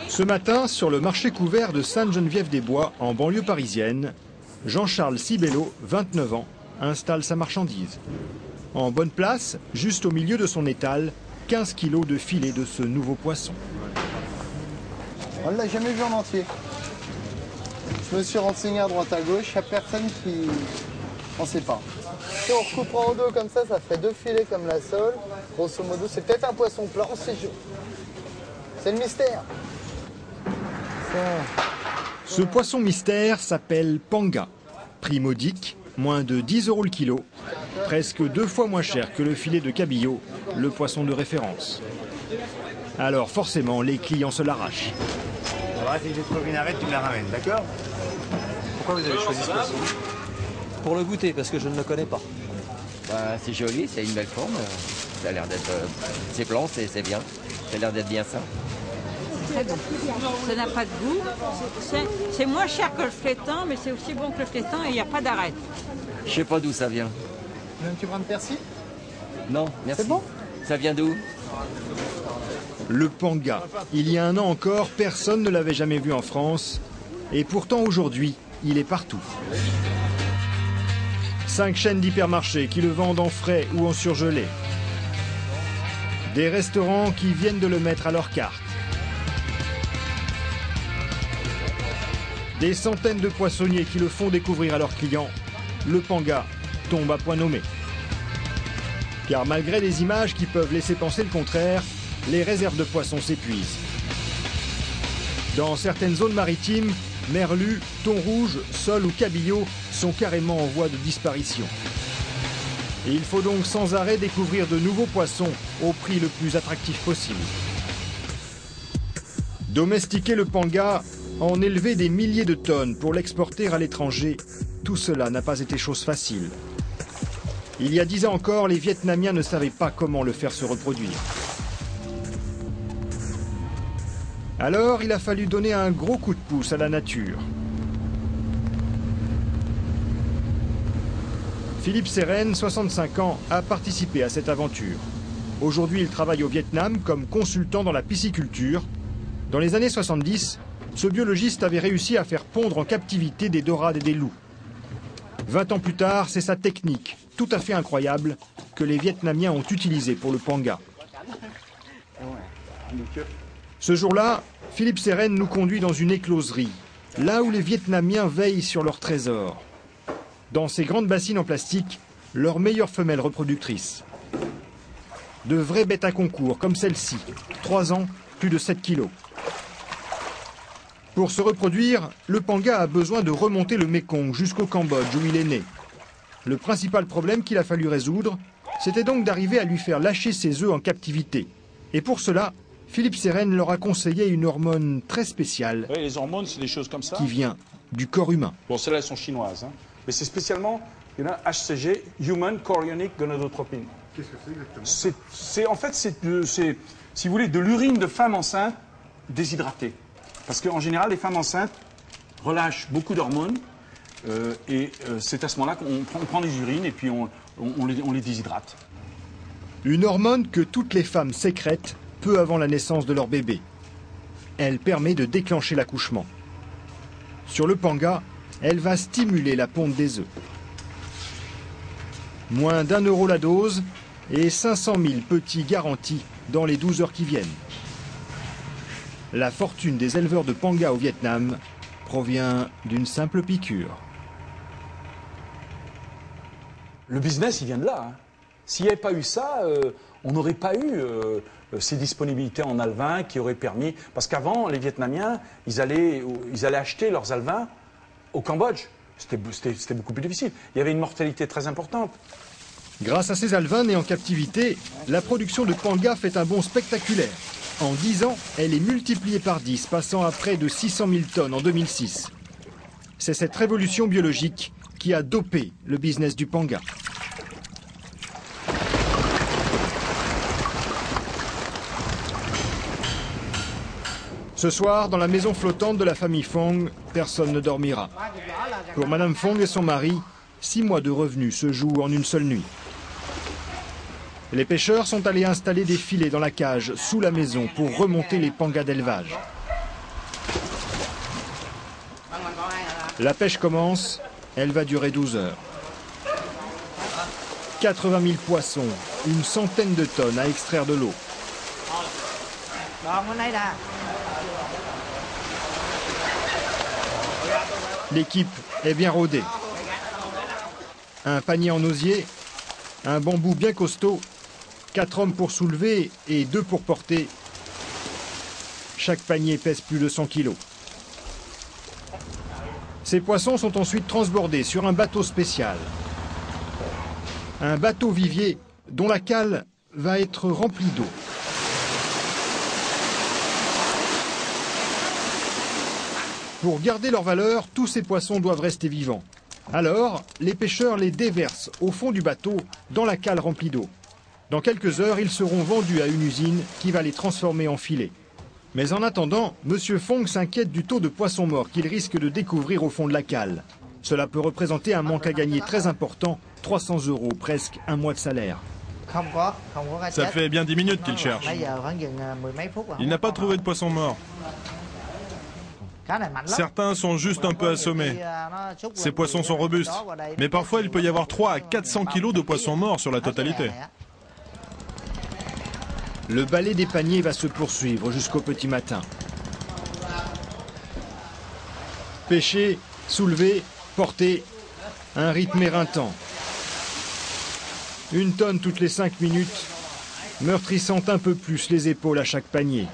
Ce matin, sur le marché couvert de Sainte-Geneviève-des-Bois, en banlieue parisienne, Jean-Charles Cibello, 29 ans, installe sa marchandise. En bonne place, juste au milieu de son étal, 15 kilos de filets de ce nouveau poisson. On ne l'a jamais vu en entier. Je me suis renseigné à droite à gauche, il n'y a personne qui... On ne sait pas. Si on recoupe en deux comme ça fait 2 filets comme la sole. Grosso modo, c'est peut-être un poisson plat, c'est le mystère. Ce poisson mystère s'appelle panga. Prix modique, moins de 10 € le kilo, presque 2 fois moins cher que le filet de cabillaud, le poisson de référence. Alors forcément, les clients se l'arrachent. Alors, si je trouve une arête, tu me la ramènes, d'accord? Pourquoi vous avez choisi ce poisson? Pour le goûter, parce que je ne le connais pas. Bah, c'est joli, c'est une belle forme. Ça a l'air d'être... c'est blanc, c'est bien. Ça a l'air d'être bien ça. Très bon. Ça n'a pas de goût. C'est moins cher que le flétan, mais c'est aussi bon que le flétan et il n'y a pas d'arête. Je sais pas d'où ça vient. Un petit brin de persil? Non, merci. C'est bon? Ça vient d'où? Le panga. Il y a 1 an encore, personne ne l'avait jamais vu en France. Et pourtant aujourd'hui, il est partout. 5 chaînes d'hypermarchés qui le vendent en frais ou en surgelé. Des restaurants qui viennent de le mettre à leur carte. Des centaines de poissonniers qui le font découvrir à leurs clients. Le panga tombe à point nommé. Car malgré les images qui peuvent laisser penser le contraire, les réserves de poissons s'épuisent. Dans certaines zones maritimes, merlus, thon rouge, sole ou cabillaud sont carrément en voie de disparition. Et il faut donc sans arrêt découvrir de nouveaux poissons au prix le plus attractif possible. Domestiquer le panga, en élever des milliers de tonnes pour l'exporter à l'étranger, tout cela n'a pas été chose facile. Il y a 10 ans encore, les Vietnamiens ne savaient pas comment le faire se reproduire. Alors, il a fallu donner un gros coup de pouce à la nature. Philippe Seren, 65 ans, a participé à cette aventure. Aujourd'hui, il travaille au Vietnam comme consultant dans la pisciculture. Dans les années 70, ce biologiste avait réussi à faire pondre en captivité des dorades et des loups. 20 ans plus tard, c'est sa technique, tout à fait incroyable, que les Vietnamiens ont utilisée pour le panga. Ce jour-là, Philippe Seren nous conduit dans une écloserie, là où les Vietnamiens veillent sur leurs trésors. Dans ces grandes bassines en plastique, leurs meilleures femelles reproductrices. De vraies bêtes à concours, comme celle-ci, 3 ans, plus de 7 kilos. Pour se reproduire, le panga a besoin de remonter le Mékong jusqu'au Cambodge où il est né. Le principal problème qu'il a fallu résoudre, c'était donc d'arriver à lui faire lâcher ses œufs en captivité. Et pour cela, Philippe Seren leur a conseillé une hormone très spéciale. Oui, les hormones, c'est des choses comme ça. Qui vient du corps humain. Bon, celles-là, elles sont chinoises. Hein. Mais c'est spécialement HCG, Human Chorionic Gonadotropin. Qu'est-ce que c'est exactement? En fait, c'est, si vous voulez, de l'urine de femme enceinte déshydratée. Parce qu'en général, les femmes enceintes relâchent beaucoup d'hormones. Et c'est à ce moment-là qu'on prend des urines et puis on les déshydrate. Une hormone que toutes les femmes sécrètent peu avant la naissance de leur bébé. Elle permet de déclencher l'accouchement. Sur le panga, elle va stimuler la ponte des œufs. Moins d'1 € la dose et 500 000 petits garantis dans les 12 heures qui viennent. La fortune des éleveurs de panga au Vietnam provient d'une simple piqûre. Le business, il vient de là. Hein. S'il n'y avait pas eu ça, on n'aurait pas eu ces disponibilités en alevins qui auraient permis... Parce qu'avant, les Vietnamiens, ils allaient acheter leurs alevins au Cambodge. C'était beaucoup plus difficile. Il y avait une mortalité très importante. Grâce à ces alevins nés en captivité, la production de panga fait un bond spectaculaire. En 10 ans, elle est multipliée par 10, passant à près de 600 000 tonnes en 2006. C'est cette révolution biologique qui a dopé le business du panga. Ce soir, dans la maison flottante de la famille Fong, personne ne dormira. Pour Madame Fong et son mari, 6 mois de revenus se jouent en une seule nuit. Les pêcheurs sont allés installer des filets dans la cage sous la maison pour remonter les pangas d'élevage. La pêche commence, elle va durer 12 heures. 80 000 poissons, une centaine de tonnes à extraire de l'eau. L'équipe est bien rodée. Un panier en osier, un bambou bien costaud, 4 hommes pour soulever et 2 pour porter. Chaque panier pèse plus de 100 kilos. Ces poissons sont ensuite transbordés sur un bateau spécial. Un bateau vivier dont la cale va être remplie d'eau. Pour garder leur valeur, tous ces poissons doivent rester vivants. Alors, les pêcheurs les déversent au fond du bateau dans la cale remplie d'eau. Dans quelques heures, ils seront vendus à une usine qui va les transformer en filets. Mais en attendant, M. Fong s'inquiète du taux de poissons morts qu'il risque de découvrir au fond de la cale. Cela peut représenter un manque à gagner très important, 300 €, presque un mois de salaire. Ça fait bien 10 minutes qu'il cherche. Il n'a pas trouvé de poisson mort. Certains sont juste un peu assommés. Ces poissons sont robustes. Mais parfois, il peut y avoir 300 à 400 kilos de poissons morts sur la totalité. Le balai des paniers va se poursuivre jusqu'au petit matin. Pêcher, soulever, porter, un rythme éreintant. 1 tonne toutes les 5 minutes, meurtrissant un peu plus les épaules à chaque panier.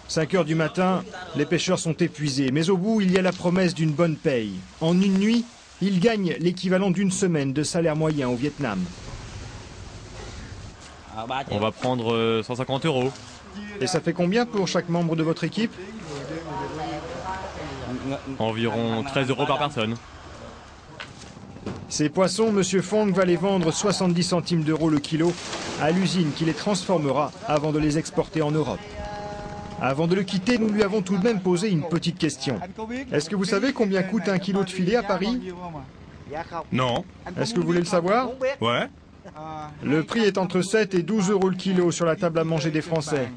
5 heures du matin, les pêcheurs sont épuisés, mais au bout, il y a la promesse d'une bonne paye. En une nuit, ils gagnent l'équivalent d'une semaine de salaire moyen au Vietnam. On va prendre 150 €. Et ça fait combien pour chaque membre de votre équipe? Environ 13 € par personne. Ces poissons, M. Fong va les vendre 70 centimes d'euros le kilo à l'usine qui les transformera avant de les exporter en Europe. Avant de le quitter, nous lui avons tout de même posé une petite question. Est-ce que vous savez combien coûte un kilo de filet à Paris? Non. Est-ce que vous voulez le savoir? Ouais. Le prix est entre 7 et 12 € le kilo sur la table à manger des Français.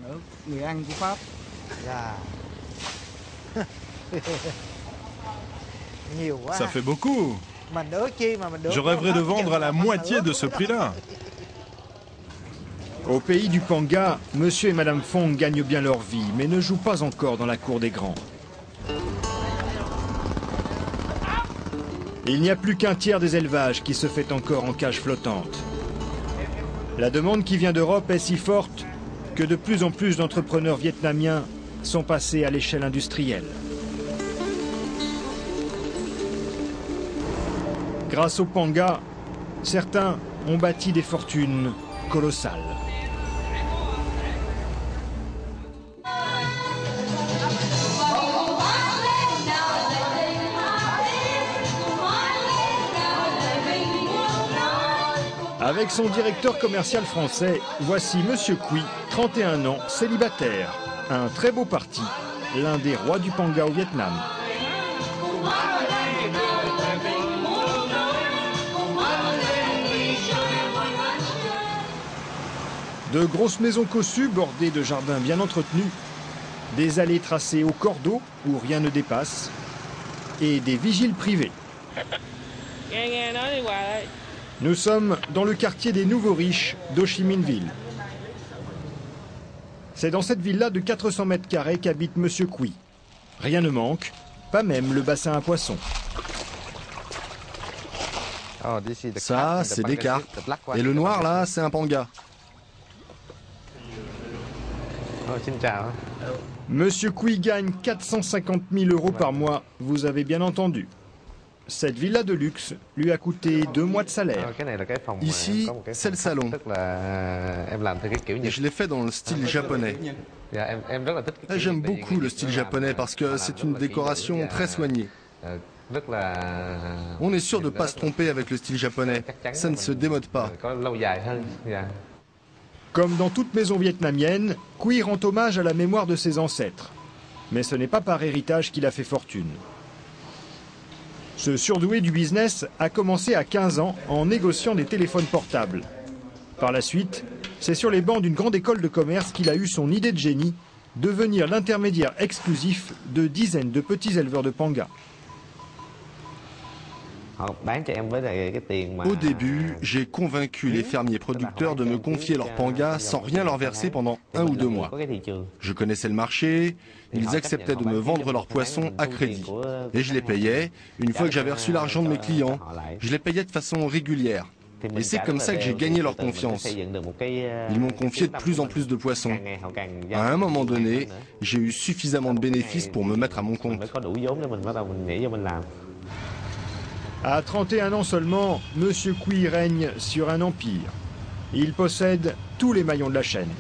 Ça fait beaucoup. Je rêverais de vendre à la moitié de ce prix-là. Au pays du Panga, monsieur et madame Fong gagnent bien leur vie, mais ne jouent pas encore dans la cour des grands. Il n'y a plus qu'un tiers des élevages qui se fait encore en cage flottante. La demande qui vient d'Europe est si forte que de plus en plus d'entrepreneurs vietnamiens sont passés à l'échelle industrielle. Grâce au Panga, certains ont bâti des fortunes colossales. Avec son directeur commercial français, voici Monsieur Quy, 31 ans, célibataire. Un très beau parti, l'un des rois du Panga au Vietnam. De grosses maisons cossues bordées de jardins bien entretenus, des allées tracées au cordeau où rien ne dépasse, et des vigiles privés. Nous sommes dans le quartier des Nouveaux Riches d'Ho Chi Minh Ville. C'est dans cette villa de 400 mètres carrés qu'habite Monsieur Quy. Rien ne manque, pas même le bassin à poissons. Ça, c'est des carpes. Et le noir, là, c'est un panga. Monsieur Quy gagne 450 000 € par mois, vous avez bien entendu. Cette villa de luxe lui a coûté 2 mois de salaire. Ici, c'est le salon. Et je l'ai fait dans le style japonais. J'aime beaucoup le style japonais parce que c'est une décoration très soignée. On est sûr de ne pas se tromper avec le style japonais. Ça ne se démode pas. Comme dans toute maison vietnamienne, Quy rend hommage à la mémoire de ses ancêtres. Mais ce n'est pas par héritage qu'il a fait fortune. Ce surdoué du business a commencé à 15 ans en négociant des téléphones portables. Par la suite, c'est sur les bancs d'une grande école de commerce qu'il a eu son idée de génie, devenir l'intermédiaire exclusif de dizaines de petits éleveurs de pangas. Au début, j'ai convaincu les fermiers producteurs de me confier leurs pangas sans rien leur verser pendant 1 ou 2 mois. Je connaissais le marché, ils acceptaient de me vendre leurs poissons à crédit. Et je les payais une fois que j'avais reçu l'argent de mes clients. Je les payais de façon régulière. Et c'est comme ça que j'ai gagné leur confiance. Ils m'ont confié de plus en plus de poissons. À un moment donné, j'ai eu suffisamment de bénéfices pour me mettre à mon compte. À 31 ans seulement, Monsieur Quy règne sur un empire. Il possède tous les maillons de la chaîne.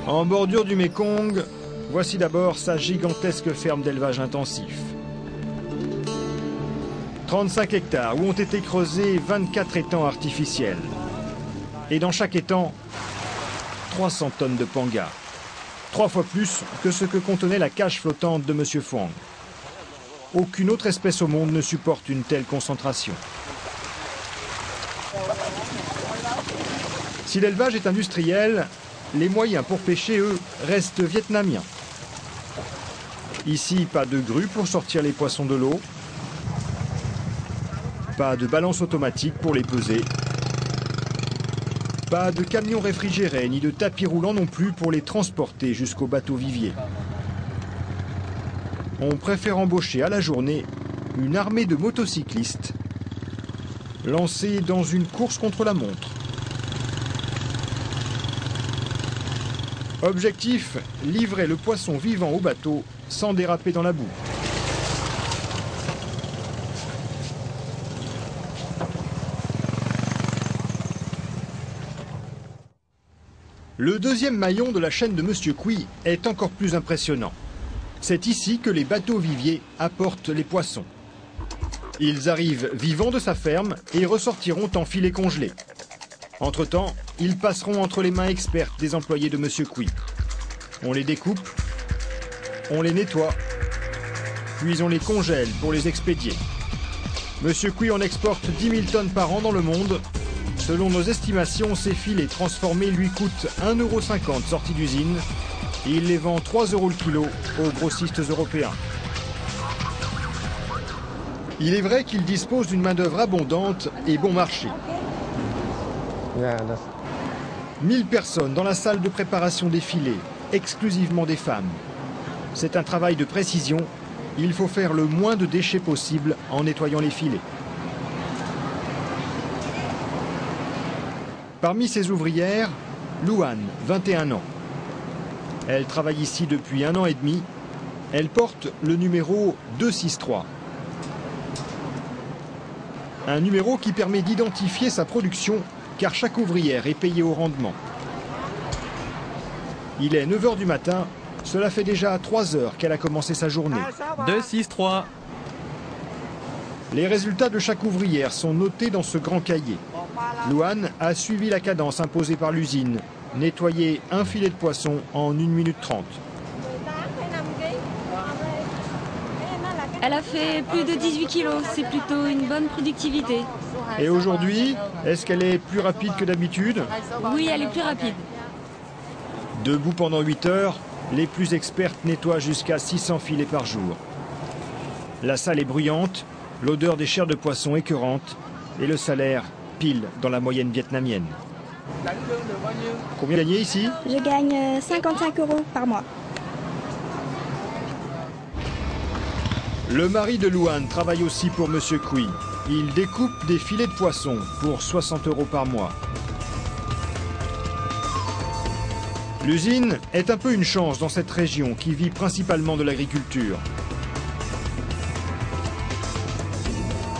En bordure du Mékong, voici d'abord sa gigantesque ferme d'élevage intensif. 35 hectares où ont été creusés 24 étangs artificiels. Et dans chaque étang, 300 tonnes de pangas. 3 fois plus que ce que contenait la cage flottante de Monsieur Phuong. Aucune autre espèce au monde ne supporte une telle concentration. Si l'élevage est industriel, les moyens pour pêcher, eux, restent vietnamiens. Ici, pas de grue pour sortir les poissons de l'eau. Pas de balance automatique pour les peser. Pas de camion réfrigéré ni de tapis roulant non plus pour les transporter jusqu'au bateau vivier. On préfère embaucher à la journée une armée de motocyclistes lancés dans une course contre la montre. Objectif, livrer le poisson vivant au bateau sans déraper dans la boue. Le deuxième maillon de la chaîne de Monsieur Quy est encore plus impressionnant. C'est ici que les bateaux viviers apportent les poissons. Ils arrivent vivants de sa ferme et ressortiront en filets congelés. Entre-temps, ils passeront entre les mains expertes des employés de Monsieur Quy. On les découpe, on les nettoie, puis on les congèle pour les expédier. Monsieur Quy en exporte 10 000 tonnes par an dans le monde. Selon nos estimations, ces filets transformés lui coûtent 1,50 € sortis d'usine. Il les vend 3 € le kilo aux grossistes européens. Il est vrai qu'il dispose d'une main-d'œuvre abondante et bon marché. 1000 personnes dans la salle de préparation des filets, exclusivement des femmes. C'est un travail de précision. Il faut faire le moins de déchets possible en nettoyant les filets. Parmi ces ouvrières, Luan, 21 ans. Elle travaille ici depuis 1 an et demi. Elle porte le numéro 263. Un numéro qui permet d'identifier sa production, car chaque ouvrière est payée au rendement. Il est 9 h du matin. Cela fait déjà 3 heures qu'elle a commencé sa journée. 263. Les résultats de chaque ouvrière sont notés dans ce grand cahier. Luan a suivi la cadence imposée par l'usine. Nettoyer un filet de poisson en 1 minute 30. Elle a fait plus de 18 kilos, c'est plutôt une bonne productivité. Et aujourd'hui, est-ce qu'elle est plus rapide que d'habitude? Oui, elle est plus rapide. Debout pendant 8 heures, les plus expertes nettoient jusqu'à 600 filets par jour. La salle est bruyante, l'odeur des chairs de poisson écœurante et le salaire pile dans la moyenne vietnamienne. Combien gagnez ici? Je gagne 55 € par mois. Le mari de Luan travaille aussi pour Monsieur Quy. Il découpe des filets de poisson pour 60 € par mois. L'usine est un peu une chance dans cette région qui vit principalement de l'agriculture.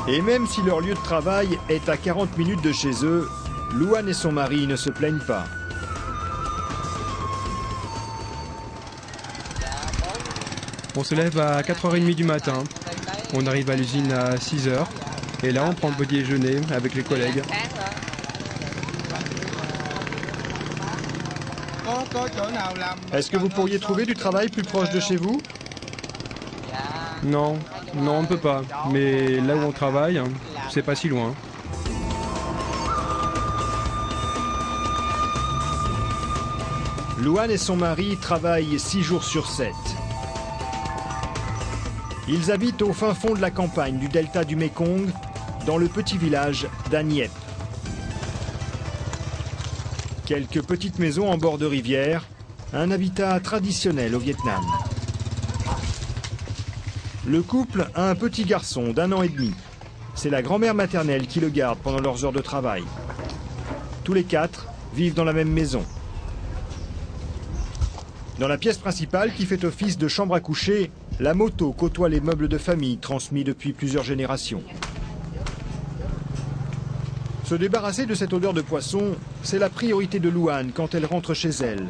Et même si leur lieu de travail est à 40 minutes de chez eux, Luan et son mari ne se plaignent pas. On se lève à 4h30 du matin. On arrive à l'usine à 6 h. Et là, on prend le petit déjeuner avec les collègues. Est-ce que vous pourriez trouver du travail plus proche de chez vous? Non, non, on ne peut pas. Mais là où on travaille, c'est pas si loin. Luan et son mari travaillent 6 jours sur 7. Ils habitent au fin fond de la campagne du delta du Mekong, dans le petit village d'Aniep. Quelques petites maisons en bord de rivière, un habitat traditionnel au Vietnam. Le couple a un petit garçon d'1 an et demi. C'est la grand-mère maternelle qui le garde pendant leurs heures de travail. Tous les 4 vivent dans la même maison. Dans la pièce principale qui fait office de chambre à coucher, la moto côtoie les meubles de famille transmis depuis plusieurs générations. Se débarrasser de cette odeur de poisson, c'est la priorité de Luan quand elle rentre chez elle.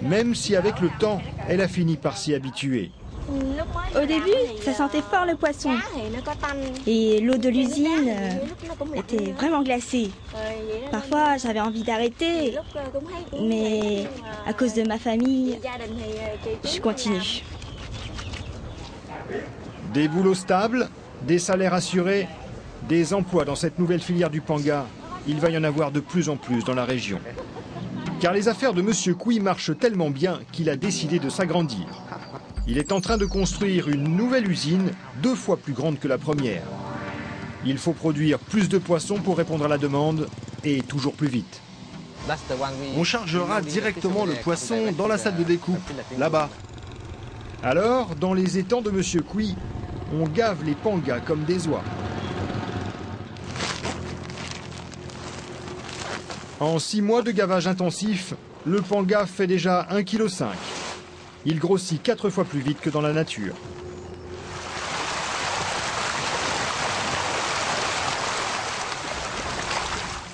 Même si avec le temps, elle a fini par s'y habituer. Au début, ça sentait fort le poisson. Et l'eau de l'usine était vraiment glacée. Parfois, j'avais envie d'arrêter, mais à cause de ma famille, je continue. Des boulots stables, des salaires assurés, des emplois dans cette nouvelle filière du panga, il va y en avoir de plus en plus dans la région. Car les affaires de M. Quy marchent tellement bien qu'il a décidé de s'agrandir. Il est en train de construire une nouvelle usine 2 fois plus grande que la première. Il faut produire plus de poissons pour répondre à la demande et toujours plus vite. On chargera directement le poisson dans la salle de découpe, là-bas. Alors, dans les étangs de M. Quy, on gave les pangas comme des oies. En 6 mois de gavage intensif, le panga fait déjà 1,5 kg. Il grossit 4 fois plus vite que dans la nature.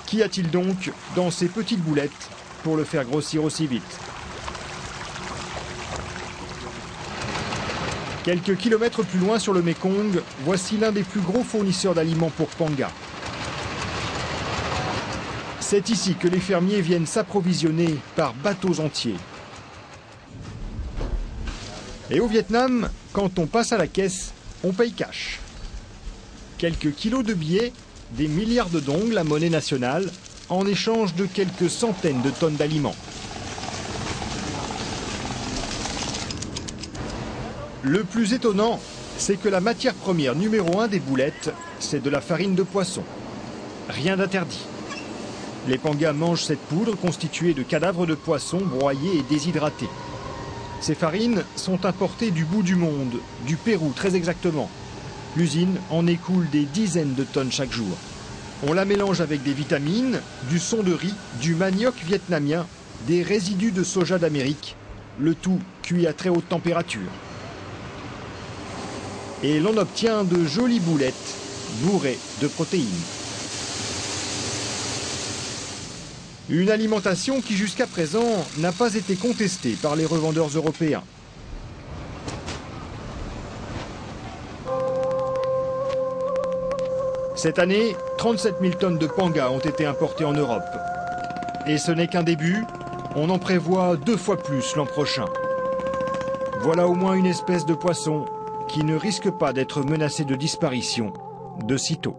Qu'y a-t-il donc dans ces petites boulettes pour le faire grossir aussi vite? Quelques kilomètres plus loin sur le Mekong, voici l'un des plus gros fournisseurs d'aliments pour panga. C'est ici que les fermiers viennent s'approvisionner par bateaux entiers. Et au Vietnam, quand on passe à la caisse, on paye cash. Quelques kilos de billets, des milliards de dong, la monnaie nationale, en échange de quelques centaines de tonnes d'aliments. Le plus étonnant, c'est que la matière première numéro 1 des boulettes, c'est de la farine de poisson. Rien d'interdit. Les pangas mangent cette poudre constituée de cadavres de poissons broyés et déshydratés. Ces farines sont importées du bout du monde, du Pérou très exactement. L'usine en écoule des dizaines de tonnes chaque jour. On la mélange avec des vitamines, du son de riz, du manioc vietnamien, des résidus de soja d'Amérique, le tout cuit à très haute température. Et l'on obtient de jolies boulettes bourrées de protéines. Une alimentation qui jusqu'à présent n'a pas été contestée par les revendeurs européens. Cette année, 37 000 tonnes de panga ont été importées en Europe. Et ce n'est qu'un début, on en prévoit 2 fois plus l'an prochain. Voilà au moins une espèce de poisson qui ne risque pas d'être menacé de disparition de sitôt.